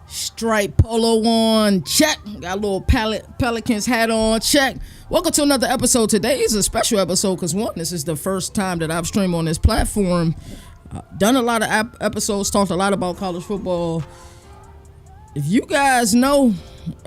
Stripe polo on, check. Got a little Pelicans hat on, check. Welcome to another episode. Today is a special episode because one, this is the first time that I've streamed on this platform. Done a lot of episodes, talked a lot about college football. If you guys know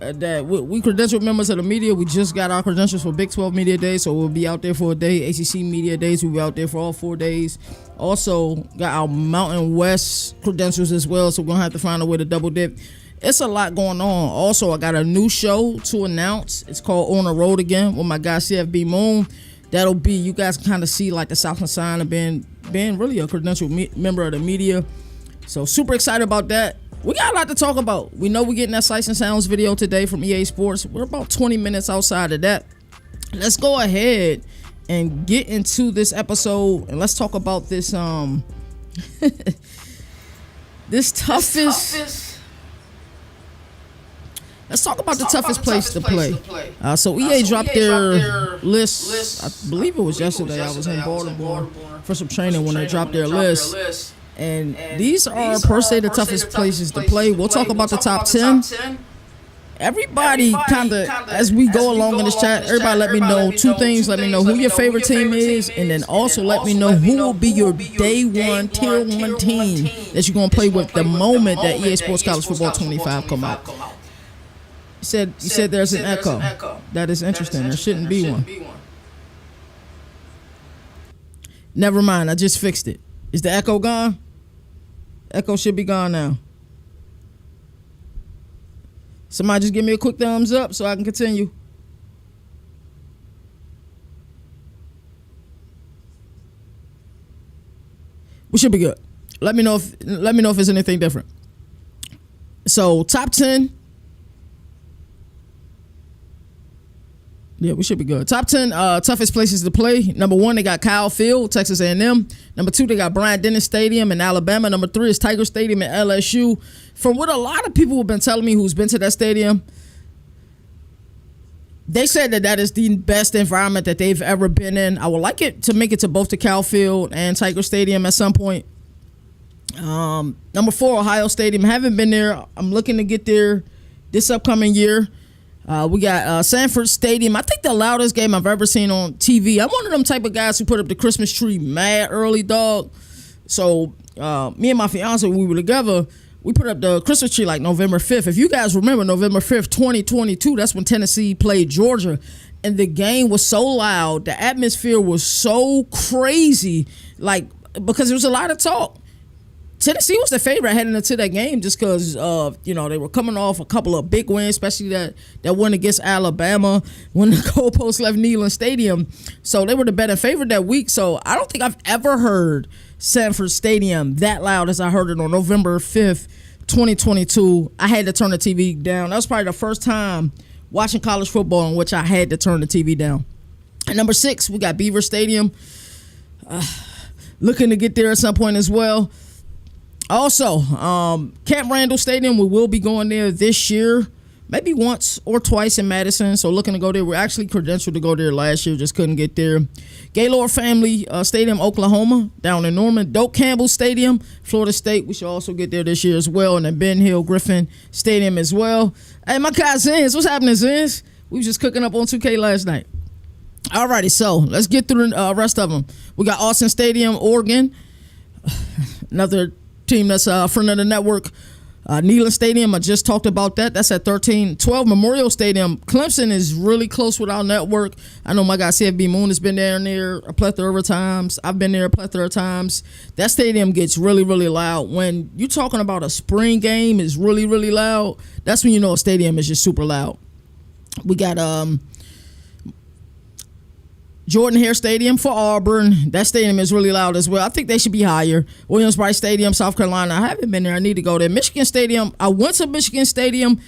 that we credentialed members of the media, we just got our credentials for Big 12 Media Days, so we'll be out there for a day. ACC Media Days, we'll be out there for all 4 days. Also got our Mountain West credentials as well, so we're going to have to find a way to double dip. It's a lot going on. Also, I got a new show to announce. It's called On the Road Again with my guy CFB Moon. That'll be, you guys can kind of see like the Southland sign of being really a credentialed member of the media. So super excited about that. We got a lot to talk about. We know we're getting that Sights and Sounds video today from EA Sports. We're about 20 minutes outside of that. Let's go ahead and get into this episode and let's talk about this this toughest. Let's talk about the toughest place to play. So EA dropped their list. I believe it was yesterday. I was in Baltimore for some training when they dropped their list. And these are per se the toughest places to play. We'll talk about the top 10. Everybody kind of, as we go along in this chat, everybody let me know two things. Let me know who your favorite team is, and then also let me know who will be your day one, tier one team that you're going to play with the moment that EA Sports College Football 25 come out. You said there's an echo. That is interesting. There shouldn't be one. Never mind. I just fixed it. Is the echo gone? Echo should be gone now. Somebody just give me a quick thumbs up so I can continue. We should be good. Let me know if there's anything different. So top 10. Yeah, we should be good. Top 10 toughest places to play. Number 1, they got Kyle Field, Texas A&M. Number 2, they got Bryant-Denny Stadium in Alabama. Number 3 is Tiger Stadium in LSU. From what a lot of people have been telling me who's been to that stadium, they said that is the best environment that they've ever been in. I would like it to make it to both the Kyle Field and Tiger Stadium at some point. Number 4, Ohio Stadium. Haven't been there. I'm looking to get there this upcoming year. We got Sanford Stadium. I think the loudest game I've ever seen on TV. I'm one of them type of guys who put up the Christmas tree mad early, dog. So me and my fiance, when we were together, we put up the Christmas tree like November 5th. If you guys remember November 5th, 2022, that's when Tennessee played Georgia. And the game was so loud. The atmosphere was so crazy. Like, because there was a lot of talk. Tennessee was the favorite heading into that game just because they were coming off a couple of big wins, especially that win against Alabama when the goalpost left Neyland Stadium. So they were the better favorite that week. So I don't think I've ever heard Sanford Stadium that loud as I heard it on November 5th, 2022. I had to turn the TV down. That was probably the first time watching college football in which I had to turn the TV down. At number 6, we got Beaver Stadium. Looking to get there at some point as well. Also, Camp Randall Stadium, we will be going there this year, maybe once or twice in Madison, so looking to go there. We're actually credentialed to go there last year, just couldn't get there. Gaylord Family Stadium, Oklahoma, down in Norman. Doak Campbell Stadium, Florida State, we should also get there this year as well, and then Ben Hill Griffin Stadium as well. Hey, my guy Zins, what's happening, Zins? We was just cooking up on 2K last night. Alrighty, so let's get through the rest of them. We got Austin Stadium, Oregon, another team that's a friend of the network. Neyland Stadium, I just talked about that. That's at 13. 12, Memorial Stadium. Clemson is really close with our network. I know my guy CFB Moon has been down there a plethora of times. I've been there a plethora of times. That stadium gets really, really loud. When you're talking about a spring game is really, really loud, that's when you know a stadium is just super loud. We got Jordan Hare Stadium for Auburn. That stadium is really loud as well. I think they should be higher. Williams-Brice Stadium, South Carolina. I haven't been there. I need to go there. Michigan Stadium. I went to Michigan Stadium.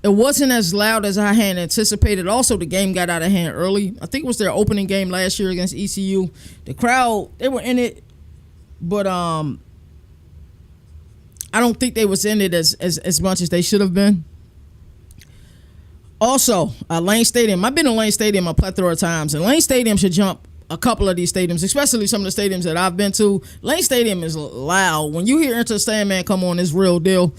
It wasn't as loud as I had anticipated. Also, the game got out of hand early. I think it was their opening game last year against ECU. The crowd, they were in it, but I don't think they was in it as much as they should have been. Also, Lane Stadium. I've been to Lane Stadium a plethora of times, and Lane Stadium should jump a couple of these stadiums, especially some of the stadiums that I've been to. Lane Stadium is loud. When you hear Enter the Sandman come on, it's real deal.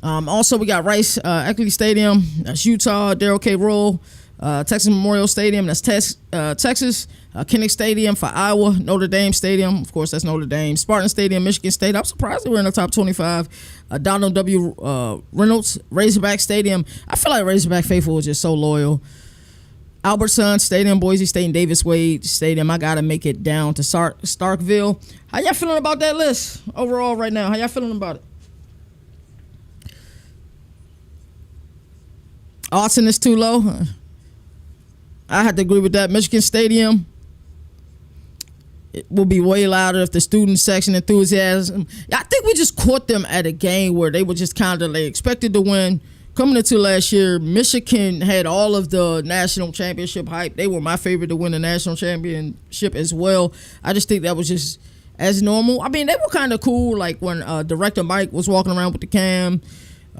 Also, we got Rice Equity Stadium. That's Utah. Darrell K. Roll. Texas Memorial Stadium. That's Texas. Kinnick Stadium for Iowa. Notre Dame Stadium. Of course, that's Notre Dame. Spartan Stadium, Michigan State. I'm surprised they were in the top 25. Donald W. Reynolds. Razorback Stadium. I feel like Razorback Faithful is just so loyal. Albertson Stadium, Boise State, and Davis Wade Stadium. I got to make it down to Starkville. How y'all feeling about that list overall right now? How y'all feeling about it? Austin is too low. I have to agree with that. Michigan Stadium, it will be way louder if the student section enthusiasm. I think we just caught them at a game where they were just kind of, they expected to win. Coming into last year, Michigan had all of the national championship hype. They were my favorite to win the national championship as well. I just think that was just as normal. I mean, they were kind of cool, like when Director Mike was walking around with the cam.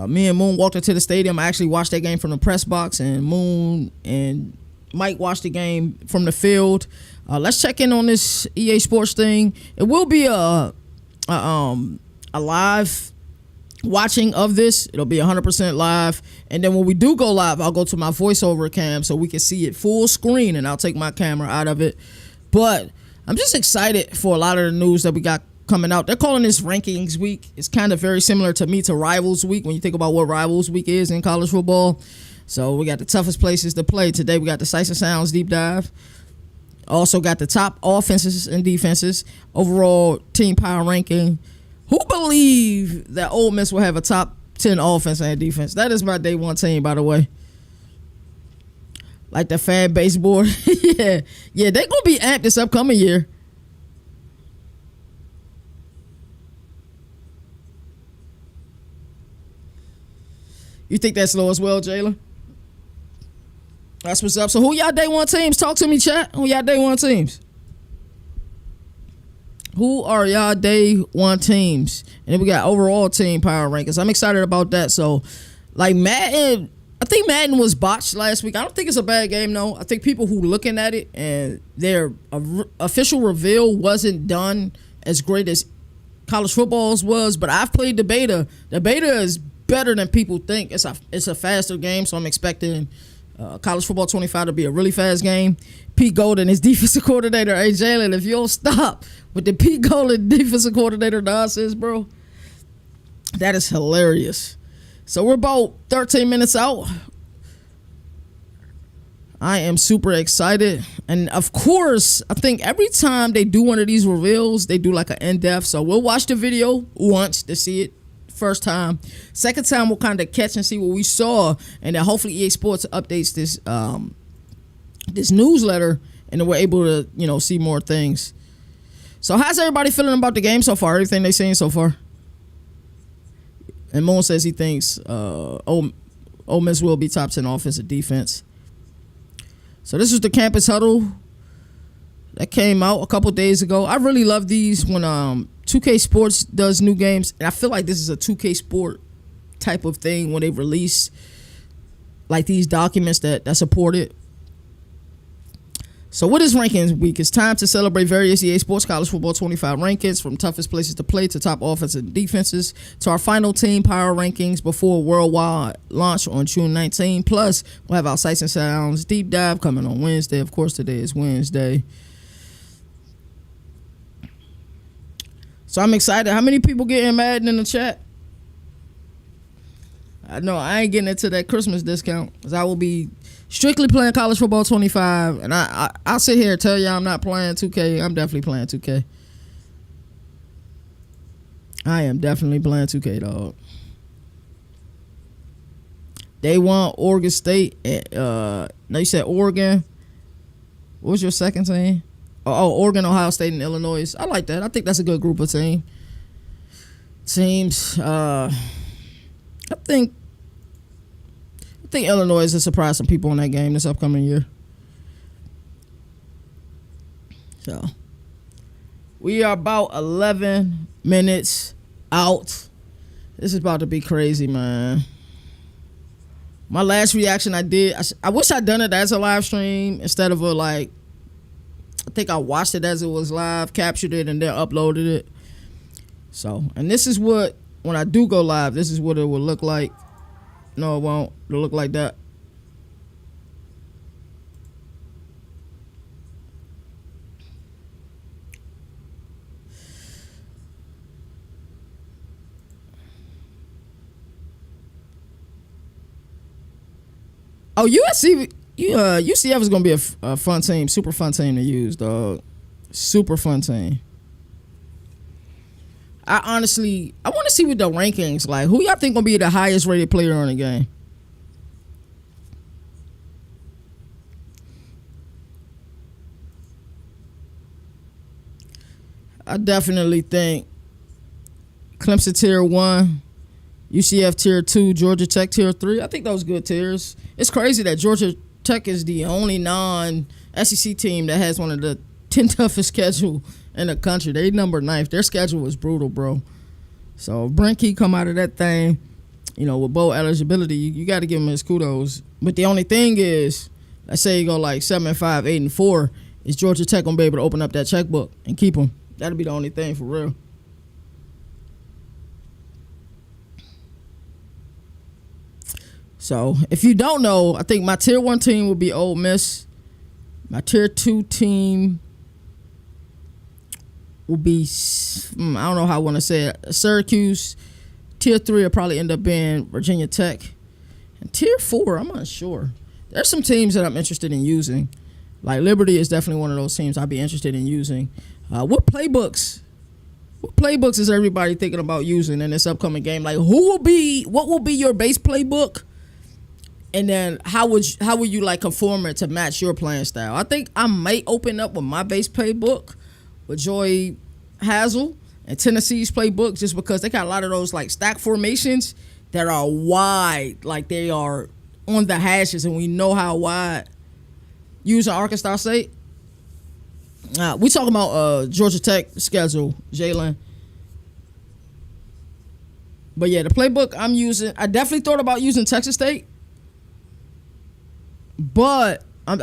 Me and Moon walked into the stadium. I actually watched that game from the press box, and Moon and Mike watched the game from the field. Let's check in on this EA Sports thing. It will be a live watching of this. It'll be 100% live, and then when we do go live, I'll go to my voiceover cam so we can see it full screen, and I'll take my camera out of it. But I'm just excited for a lot of the news that we got coming out. They're calling this Rankings Week. It's kind of very similar to me to Rivals Week when you think about what Rivals Week is in college football. So we got the toughest places to play. Today we got the Sights and Sounds deep dive. Also got the top offenses and defenses, overall team power ranking. Who believe that Ole Miss will have a top 10 offense and defense? That is my day one team, by the way. Like the fan base board. Yeah, they're going to be amped this upcoming year. You think that's low as well, Jalen? That's what's up. So who y'all day one teams? Talk to me, chat. Who y'all day one teams? Who are y'all day one teams? And then we got overall team power rankings. I'm excited about that. So, like Madden, I think Madden was botched last week. I don't think it's a bad game, though. I think people who looking at it and their official reveal wasn't done as great as college football's was. But I've played the beta. The beta is better than people think. It's a faster game, so I'm expecting College Football 25 to be a really fast game. Pete Golden is defensive coordinator. Hey, Jalen, if you don't stop with the Pete Golden defensive coordinator nonsense, bro, that is hilarious. So we're about 13 minutes out. I am super excited. And, of course, I think every time they do one of these reveals, they do like an in-depth. So we'll watch the video once to see it. First time. Second time we'll kind of catch and see what we saw, and then hopefully EA Sports updates this this newsletter, and then we're able to see more things. So how's everybody feeling about the game so far? Everything they've seen so far? And Moon says he thinks Ole Miss will be top 10 offense and defense. So this is the campus huddle that came out a couple days ago. I really love these when 2K Sports does new games, and I feel like this is a 2K Sport type of thing when they release like these documents that support it. So what is Rankings Week? It's time to celebrate various EA Sports College Football 25 rankings, from toughest places to play to top offenses and defenses, to our final team power rankings before worldwide launch on June 19. Plus, we'll have our Sights and Sounds deep dive coming on Wednesday. Of course, today is Wednesday. So I'm excited. How many people getting Madden in the chat? I know I ain't getting into that Christmas discount, because I will be strictly playing College Football 25. And I'll sit here and tell y'all I'm not playing 2K. I'm definitely playing 2K. I am definitely playing 2K, dog. They want Oregon State. No, you said Oregon. What was your second team? Oh, Oregon, Ohio State, and Illinois. I like that. I think that's a good group of teams. I think Illinois is a surprise some people in that game this upcoming year. So we are about 11 minutes out. This is about to be crazy, man. My last reaction I wish I'd done it as a live stream instead of I think I watched it as it was live, captured it, and then uploaded it. So, and this is what when I do go live, this is what it will look like. No, it won't. It'll look like that. Oh, UCF is gonna be a fun team, super fun team to use, dog. Super fun team. I want to see what the rankings like. Who y'all think gonna be the highest rated player on the game? I definitely think Clemson tier 1, UCF tier 2, Georgia Tech tier 3. I think those good tiers. It's crazy that Georgia Tech is the only non-SEC team that has one of the 10 toughest schedule in the country. They number 9th. Their schedule is brutal, bro. So if Brinky come out of that thing, with bowl eligibility, you got to give him his kudos. But the only thing is, let's say you go like 7-5, 8-4, is Georgia Tech gonna be able to open up that checkbook and keep him? That'll be the only thing for real. So if you don't know, I think my tier 1 team will be Ole Miss. My tier 2 team will be, I don't know how I want to say it, Syracuse. Tier 3 will probably end up being Virginia Tech. And tier 4, I'm not sure. There's some teams that I'm interested in using. Like Liberty is definitely one of those teams I'd be interested in using. What playbooks is everybody thinking about using in this upcoming game? Like what will be your base playbook? And then how would you like conform it to match your playing style? I think I might open up with my base playbook with Joy Hazel and Tennessee's playbook, just because they got a lot of those like stack formations that are wide, like they are on the hashes, and we know how wide. Using Arkansas State. We talking about Georgia Tech schedule, Jalen. But yeah, the playbook I'm using, I definitely thought about using Texas State. But I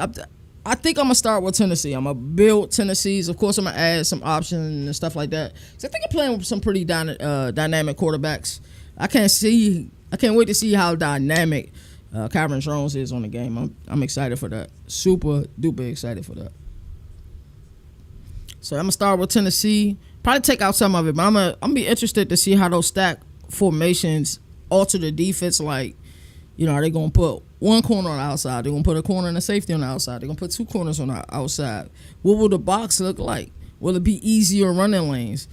think I'm going to start with Tennessee. I'm going to build Tennessee's. Of course, I'm going to add some options and stuff like that. So I think I'm playing with some pretty dynamic quarterbacks. I can't wait to see how dynamic Kyron Jones is on the game. I'm excited for that. Super duper excited for that. So I'm going to start with Tennessee. Probably take out some of it, but I'm gonna be interested to see how those stack formations alter the defense. Like, are they going to put one corner on the outside? They're going to put a corner and a safety on the outside. They're going to put 2 corners on the outside. What will the box look like? Will it be easier running lanes?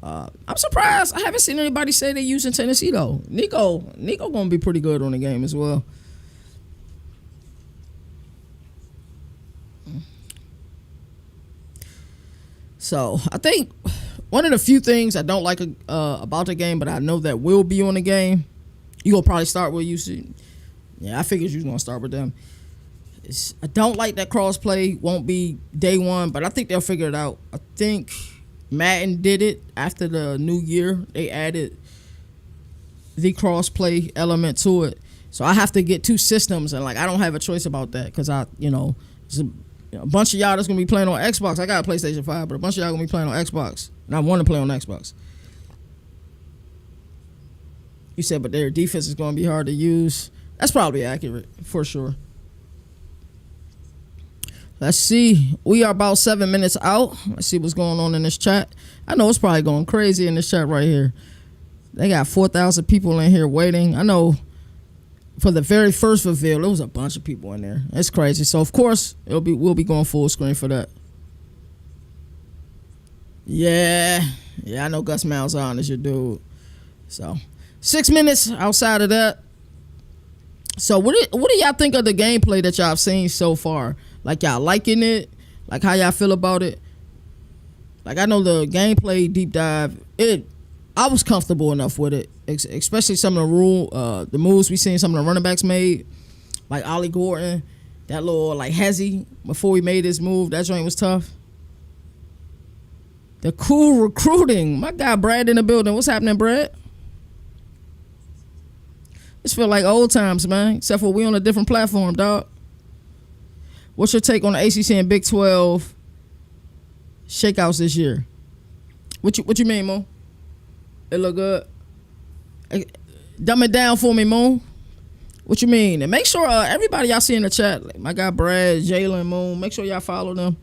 I'm surprised. I haven't seen anybody say they're using Tennessee, though. Nico going to be pretty good on the game as well. So I think one of the few things I don't like about the game, but I know that will be on the game, you gonna probably start with UC. Yeah, I figured you was gonna start with them. I don't like that cross-play won't be day one, but I think they'll figure it out. I think Madden did it after the new year. They added the cross-play element to it. So I have to get 2 systems, and I don't have a choice about that, because a bunch of y'all that's gonna be playing on Xbox. I got a PlayStation 5, but a bunch of y'all gonna be playing on Xbox, and I want to play on Xbox. You said, but their defense is gonna be hard to use. That's probably accurate for sure. Let's see. We are about 7 minutes out. Let's see what's going on in this chat. I know it's probably going crazy in this chat right here. They got 4,000 people in here waiting. I know for the very first reveal, there was a bunch of people in there. It's crazy. So of course we'll be going full screen for that. Yeah, I know Gus Malzahn is your dude. So 6 minutes outside of that. So what do y'all think of the gameplay that y'all have seen so far? Like, y'all liking it? Like, how y'all feel about it? Like, I know the gameplay deep dive, I was comfortable enough with it, especially some of the moves we seen some of the running backs made, like Ollie Gordon, that little hezzy before he made his move. That joint was tough. The cool recruiting, my guy Brad in the building. What's happening, Brad? This feel like old times, man. Except for we on a different platform, dog. What's your take on the ACC and Big 12 shakeouts this year? What you mean, Mo? It look good? Dumb it down for me, Moon. What you mean? And make sure everybody y'all see in the chat, like my guy Brad, Jalen, Moon, make sure y'all follow them.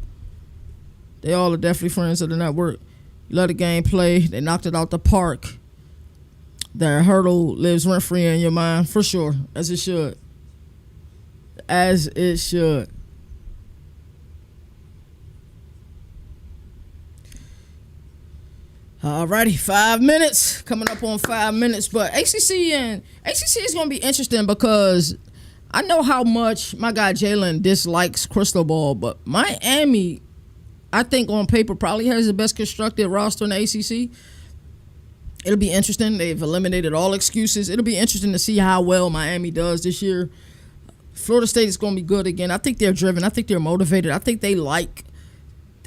They all are definitely friends of the network. You love the gameplay. They knocked it out the park. That hurdle lives rent free in your mind, for sure, as it should. As it should. Alrighty, 5 minutes. Coming up on 5 minutes. But ACC is going to be interesting because I know how much my guy Jalen dislikes Crystal Ball, but Miami, I think on paper, probably has the best constructed roster in the ACC. It'll be interesting. They've eliminated all excuses. It'll be interesting to see how well Miami does this year. Florida State is going to be good again. I think they're driven. I think they're motivated. I think they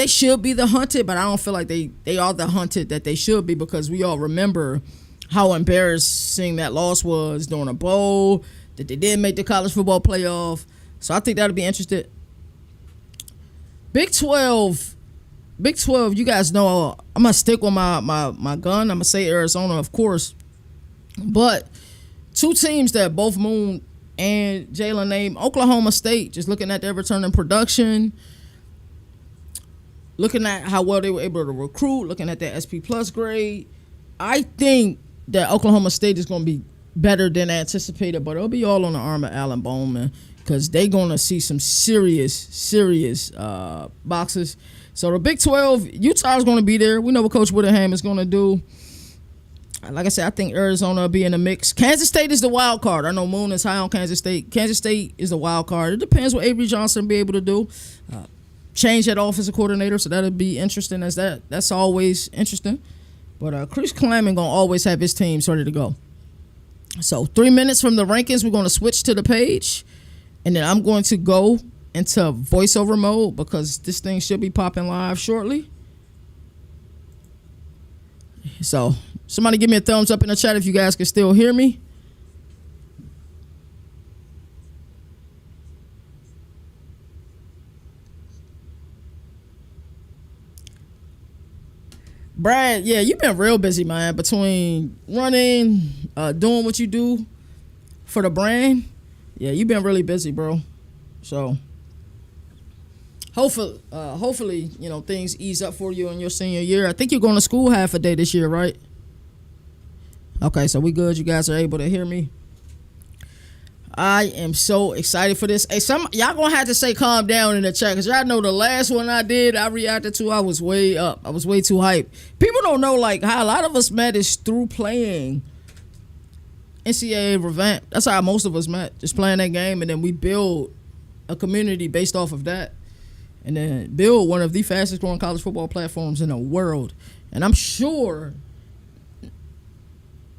should be the hunted, but I don't feel like they are the hunted that they should be, because we all remember how embarrassing that loss was during a bowl, that they didn't make the college football playoff. So I think that'll be interesting. Big 12, you guys know I'm going to stick with my gun. I'm going to say Arizona, of course. But two teams that both Moon and Jalen named, Oklahoma State, just looking at their return in production, looking at how well they were able to recruit, looking at their SP plus grade, I think that Oklahoma State is going to be better than anticipated, but it'll be all on the arm of Alan Bowman, because they're going to see some serious boxes. So the Big 12, Utah's going to be there. We know what Coach Whittingham is going to do. Like I said, I think Arizona will be in the mix. Kansas State is the wild card. I know Moon is high on Kansas State. Kansas State is the wild card. It depends what Avery Johnson will be able to do. Change that offensive coordinator, so that'll be interesting. That's always interesting. But Chris Kleiman gonna always have his teams ready to go. So 3 minutes from the rankings, we're gonna switch to the page, and then I'm going to go into voiceover mode because this thing should be popping live shortly. So somebody give me a thumbs up in the chat if you guys can still hear me. Brad, yeah, you've been real busy, man, between running, doing what you do for the brand. Yeah, you've been really busy, bro. So hopefully, things ease up for you in your senior year. I think you're going to school half a day this year, right? Okay, so we good. You guys are able to hear me. I am so excited for this. Hey, y'all gonna have to say calm down in the chat, because y'all know the last one I reacted to, I was way up. I was way too hyped. People don't know like how a lot of us met is through playing NCAA Revamp. That's how most of us met, just playing that game, and then we build a community based off of that, and then build one of the fastest growing college football platforms in the world. And I'm sure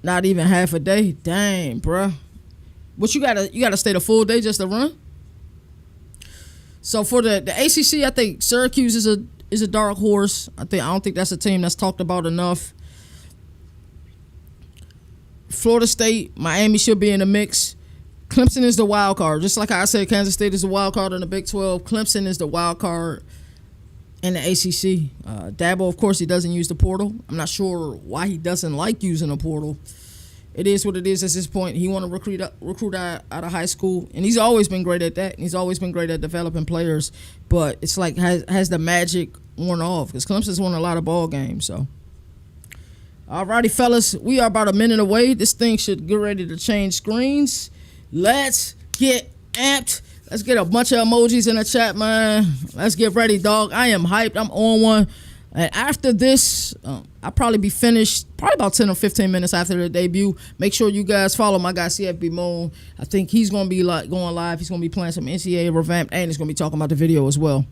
not even half a day. Dang, bruh. But you gotta stay the full day just to run. So for the ACC, I think Syracuse is a dark horse. I don't think that's a team that's talked about enough. Florida State, Miami should be in the mix. Clemson is the wild card. Just like I said, Kansas State is the wild card in the Big 12. Clemson is the wild card in the ACC. Dabo, of course, he doesn't use the portal. I'm not sure why he doesn't like using the portal. It is what it is at this point. He want to recruit out of high school, and he's always been great at that. And he's always been great at developing players. But it's like has the magic worn off, because Clemson's won a lot of ball games. So, alrighty, fellas, we are about a minute away. This thing should get ready to change screens. Let's get amped. Let's get a bunch of emojis in the chat, man. Let's get ready, dog. I am hyped. I'm on one. And after this, I'll probably be finished probably about 10 or 15 minutes after the debut. Make sure you guys follow my guy CFB Moon. I think he's going to be going live. He's going to be playing some NCAA revamped, and he's going to be talking about the video as well.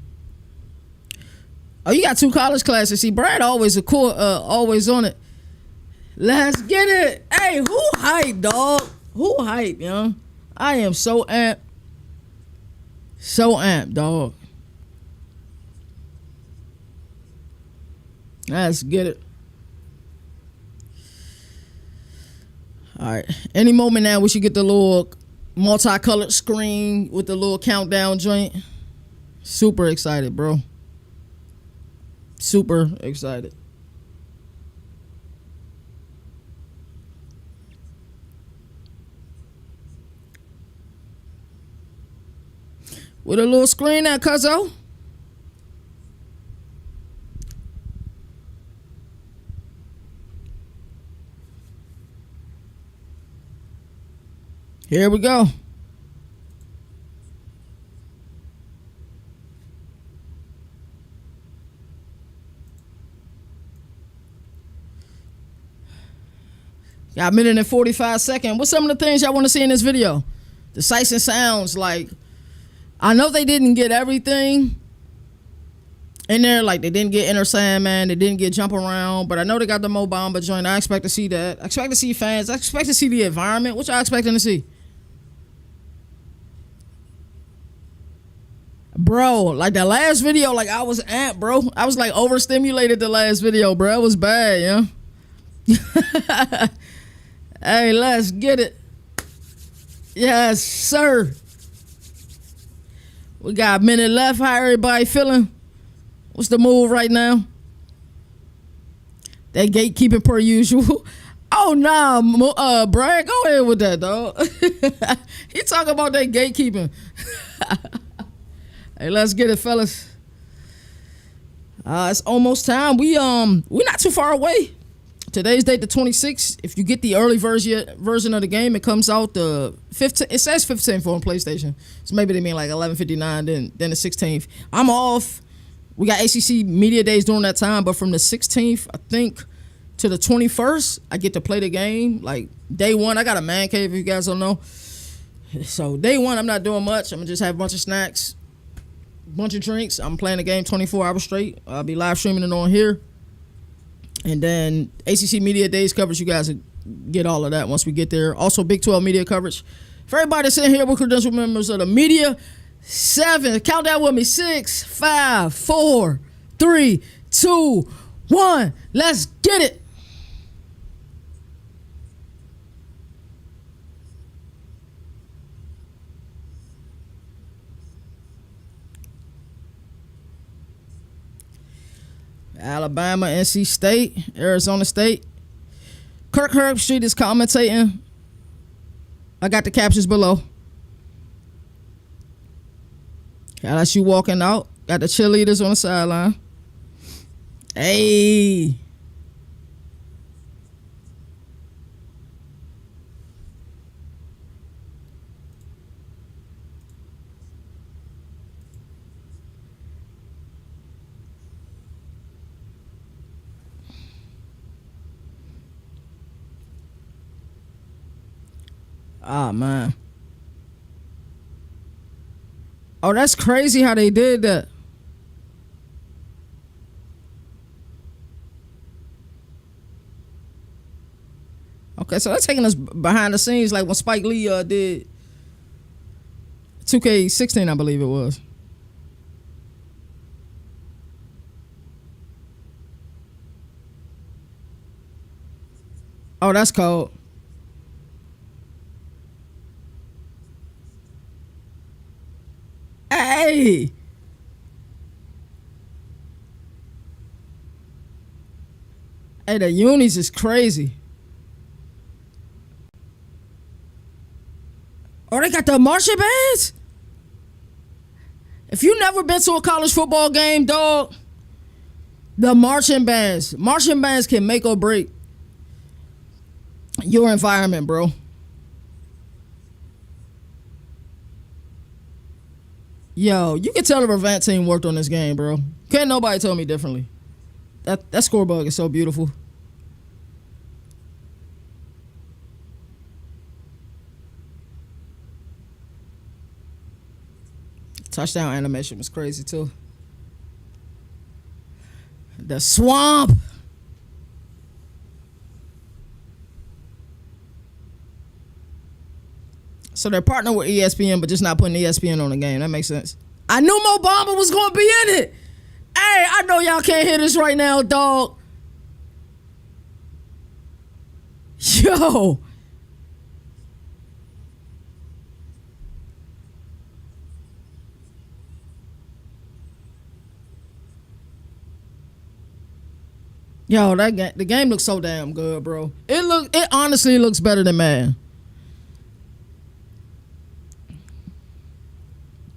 Oh, you got 2 college classes. See, Brad always always on it. Let's get it. Hey, who hype, dog? Who hype, yo? I am so amped. So amped, dog. Let's get it. All right. Any moment now, we should get the little multicolored screen with the little countdown joint. Super excited, bro. Super excited. With a little screen at cuzzo. Here we go. Got a minute and 45 seconds. What's some of the things y'all want to see in this video? The sights and sounds. Like, I know they didn't get everything in there. Like, they didn't get Inner Sandman. They didn't get Jump Around. But I know they got the Mo Bamba joint. I expect to see that. I expect to see fans. I expect to see the environment. What y'all expecting to see? Bro, like the last video, like I was amped, bro. I was like overstimulated the last video, bro. It was bad, yeah. Hey, let's get it. Yes, sir. We got a minute left. How everybody feeling? What's the move right now? That gatekeeping per usual. Oh, nah, Brad, go ahead with that, dog. He talking about that gatekeeping. Hey, let's get it, fellas. It's almost time. We're not too far away. Today's date, the 26th. If you get the early version of the game, it comes out the 15th. It says 15th on PlayStation. So maybe they mean like 11:59, then the 16th. I'm off. We got ACC Media Days during that time, but from the 16th, I think, to the 21st, I get to play the game. Like, day one, I got a man cave, if you guys don't know. So, day one, I'm not doing much. I'm going to just have a bunch of snacks, bunch of drinks. I'm playing the game 24 hours straight. I'll be live streaming it on here. And then ACC Media Days coverage, you guys will get all of that once we get there. Also, Big 12 media coverage. For everybody sitting here, we're credentialed members of the media. 7, count that with me. 6, 5, 4, 3, 2, 1. Let's get it. Alabama, NC State, Arizona State. Kirk Herbstreit is commentating. I got the captions below. Got you walking out. Got the cheerleaders on the sideline. Hey. Ah, man. Oh, that's crazy how they did that. Okay, so that's taking us behind the scenes like when Spike Lee did 2K16, I believe it was. Oh, that's cold. Hey. Hey, the unis is crazy. Oh, they got the marching bands? If you never been to a college football game, dog, the marching bands can make or break your environment, bro. Yo, you can tell the Revant team worked on this game, bro. Can't nobody tell me differently. That score bug is so beautiful. Touchdown animation was crazy too. The swamp. So they're partnering with ESPN, but just not putting ESPN on the game. That makes sense. I knew Mo Bamba was going to be in it. Hey, I know y'all can't hear this right now, dog. Yo. Yo, the game looks so damn good, bro. It honestly looks better than Madden.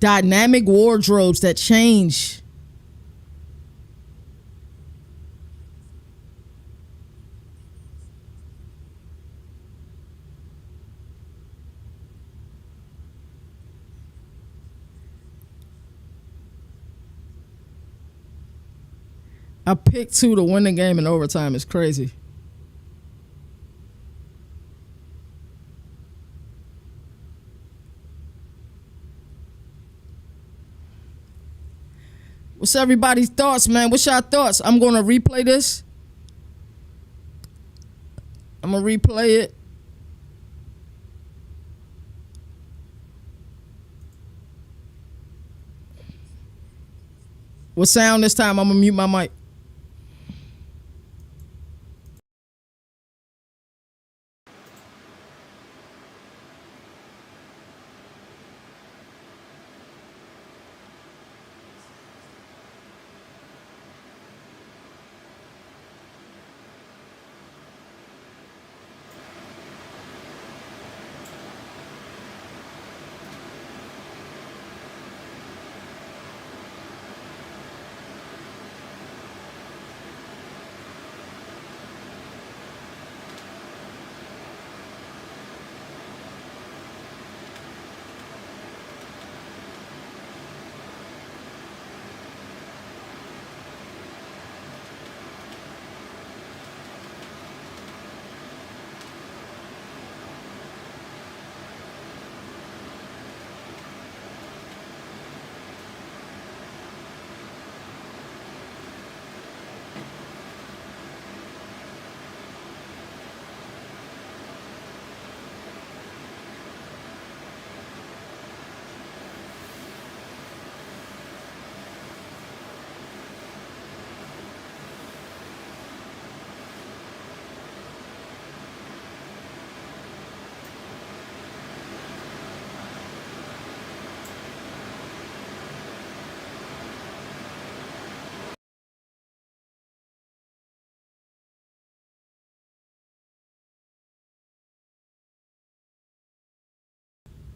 dynamic wardrobes that change. I picked 2 to win the game in overtime. It's crazy. What's everybody's thoughts, man? What's y'all thoughts? I'm going to replay this. I'm going to replay it. With sound this time, I'm going to mute my mic.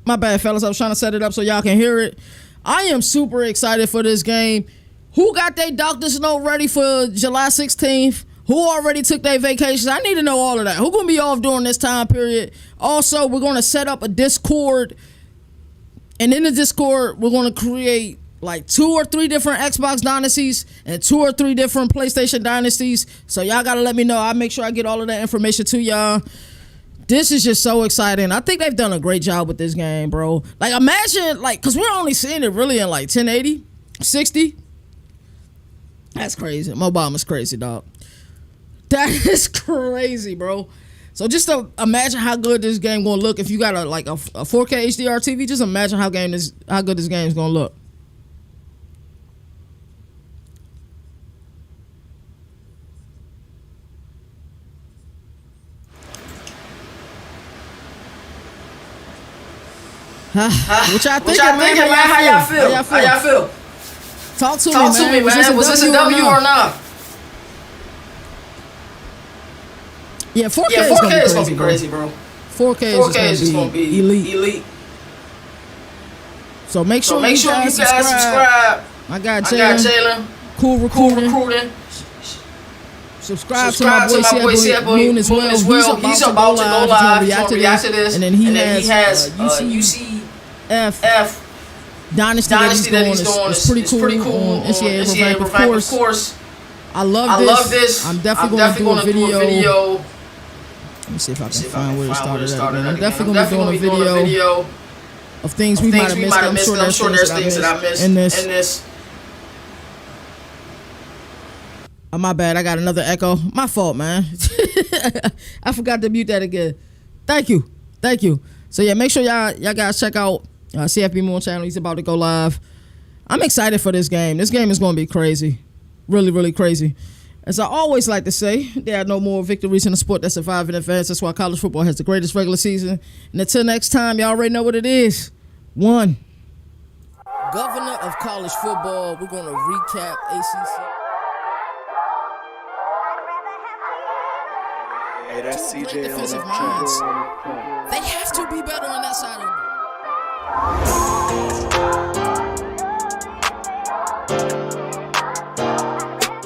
My bad, fellas. I was trying to set it up so y'all can hear it. I am super excited for this game. Who got their doctor's note ready for July 16th? Who already took their vacations? I need to know all of that. Who gonna be off during this time period? Also, we're gonna set up a Discord. And in the Discord, we're gonna create like 2 or 3 different Xbox dynasties and 2 or 3 different PlayStation dynasties. So y'all gotta let me know. I'll make sure I get all of that information to y'all. This is just so exciting. I think they've done a great job with this game, bro. Like, imagine, like, because we're only seeing it really in, like, 1080, 60. That's crazy. My Obama's crazy, dog. That is crazy, bro. So just to imagine how good this game gonna look if you got a 4K HDR TV. Just imagine how good this game is gonna look. What y'all thinking, man? How y'all feel? Talk to me, man. Was this a W or not? Yeah, 4K is gonna be crazy, bro. 4K is gonna be elite. So make sure you guys subscribe. I got Jalen. Cool recruiting. Subscribe to my boy Moon as well. He's about to go live. React to this. And then he has UCF Dynasty that he's doing. It's pretty cool. NCAA Revamp, of course. I love this. I'm definitely going to do a video. Let me see if I can find where it started. I'm definitely going to be doing a video of things we might have missed. I'm sure there's things that I missed in this. Oh, my bad. I got another echo. My fault, man. I forgot to mute that again. Thank you. So yeah, make sure y'all guys check out CFB Moon channel. He's about to go live. I'm excited for this game. This game is going to be crazy. Really, really crazy. As I always like to say, there are no more victories in a sport that survive in advance. That's why college football has the greatest regular season. And until next time, y'all already know what it is. 1. Governor of college football. We're going to recap ACC. Hey, that's CJ defensive minds. They have to be better on that side of the ball.